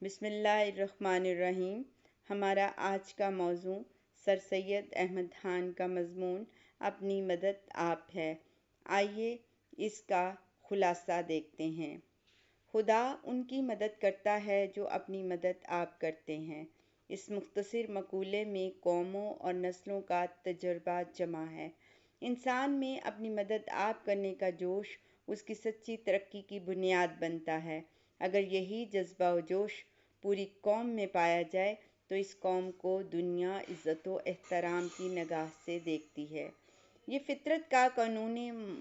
بسم اللہ الرحمن الرحیم۔ ہمارا آج کا موضوع سر سید احمد خان کا مضمون اپنی مدد آپ ہے۔ آئیے اس کا خلاصہ دیکھتے ہیں۔ خدا ان کی مدد کرتا ہے جو اپنی مدد آپ کرتے ہیں۔ اس مختصر مقولے میں قوموں اور نسلوں کا تجربہ جمع ہے۔ انسان میں اپنی مدد آپ کرنے کا جوش اس کی سچی ترقی کی بنیاد بنتا ہے۔ اگر یہی جذبہ و جوش پوری قوم میں پایا جائے تو اس قوم کو دنیا عزت و احترام کی نگاہ سے دیکھتی ہے۔ یہ فطرت کا قانون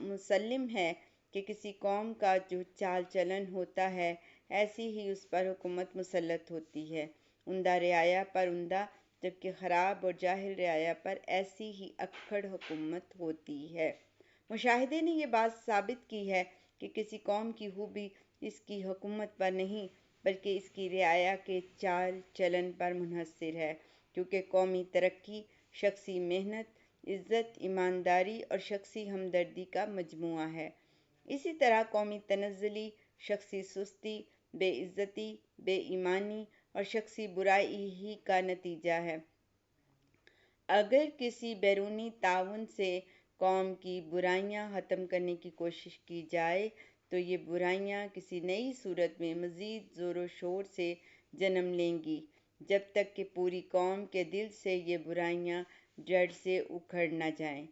مسلم ہے کہ کسی قوم کا جو چال چلن ہوتا ہے ایسی ہی اس پر حکومت مسلط ہوتی ہے۔ عمدہ رعایا پر عمدہ جبکہ خراب اور جاہل رعایا پر ایسی ہی اکڑ حکومت ہوتی ہے۔ مشاہدے نے یہ بات ثابت کی ہے کہ کسی قوم کی خوبی اس کی حکومت پر نہیں بلکہ اس کی رعایا کے چال چلن پر منحصر ہے، کیونکہ قومی ترقی شخصی محنت، عزت، ایمانداری اور شخصی ہمدردی کا مجموعہ ہے۔ اسی طرح قومی تنزلی شخصی سستی، بے عزتی، بے ایمانی اور شخصی برائی ہی کا نتیجہ ہے۔ اگر کسی بیرونی تعاون سے قوم کی برائیاں ختم کرنے کی کوشش کی جائے تو یہ برائیاں کسی نئی صورت میں مزید زور و شور سے جنم لیں گی، جب تک کہ پوری قوم کے دل سے یہ برائیاں جڑ سے اکھڑ نہ جائیں۔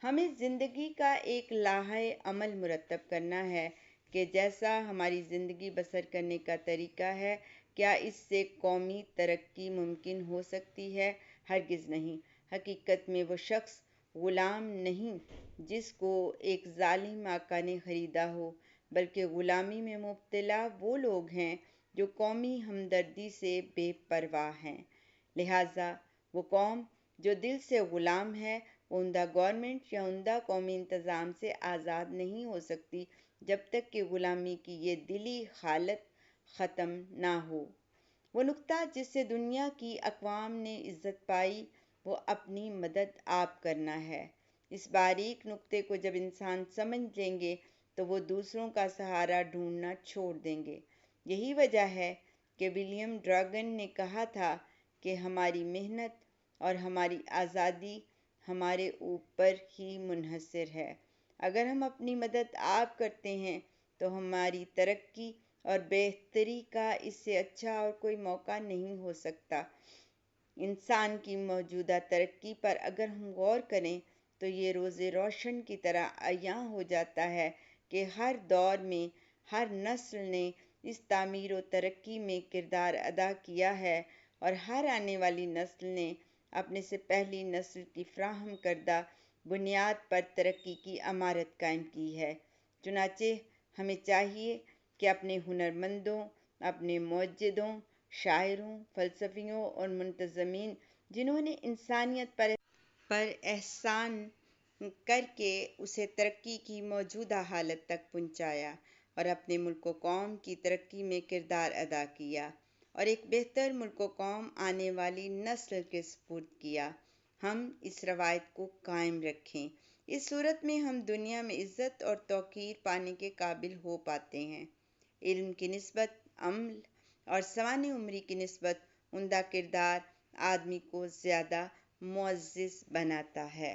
ہمیں زندگی کا ایک لائحہ عمل مرتب کرنا ہے کہ جیسا ہماری زندگی بسر کرنے کا طریقہ ہے، کیا اس سے قومی ترقی ممکن ہو سکتی ہے؟ ہرگز نہیں۔ حقیقت میں وہ شخص غلام نہیں جس کو ایک ظالم آقا نے خریدا ہو، بلکہ غلامی میں مبتلا وہ لوگ ہیں جو قومی ہمدردی سے بے پرواہ ہیں۔ لہٰذا وہ قوم جو دل سے غلام ہے وہ عمدہ گورنمنٹ یا عمدہ قومی انتظام سے آزاد نہیں ہو سکتی جب تک کہ غلامی کی یہ دلی حالت ختم نہ ہو۔ وہ نقطہ جس سے دنیا کی اقوام نے عزت پائی وہ اپنی مدد آپ کرنا ہے۔ اس باریک نقطے کو جب انسان سمجھ لیں گے تو وہ دوسروں کا سہارا ڈھونڈنا چھوڑ دیں گے۔ یہی وجہ ہے کہ ولیم ڈراگن نے کہا تھا کہ ہماری محنت اور ہماری آزادی ہمارے اوپر ہی منحصر ہے۔ اگر ہم اپنی مدد آپ کرتے ہیں تو ہماری ترقی اور بہتری کا اس سے اچھا اور کوئی موقع نہیں ہو سکتا۔ انسان کی موجودہ ترقی پر اگر ہم غور کریں تو یہ روز روشن کی طرح عیاں ہو جاتا ہے کہ ہر دور میں ہر نسل نے اس تعمیر و ترقی میں کردار ادا کیا ہے اور ہر آنے والی نسل نے اپنے سے پہلی نسل کی فراہم کردہ بنیاد پر ترقی کی عمارت قائم کی ہے۔ چنانچہ ہمیں چاہیے کہ اپنے ہنرمندوں، اپنے موجدوں، شاعروں، فلسفیوں اور منتظمین جنہوں نے انسانیت پر احسان کر کے اسے ترقی کی موجودہ حالت تک پہنچایا اور اپنے ملک و قوم کی ترقی میں کردار ادا کیا اور ایک بہتر ملک و قوم آنے والی نسل کے سپرد کیا، ہم اس روایت کو قائم رکھیں۔ اس صورت میں ہم دنیا میں عزت اور توقیر پانے کے قابل ہو پاتے ہیں۔ علم کی نسبت عمل اور سوانح عمری کی نسبت عمدہ کردار آدمی کو زیادہ معزز بناتا ہے۔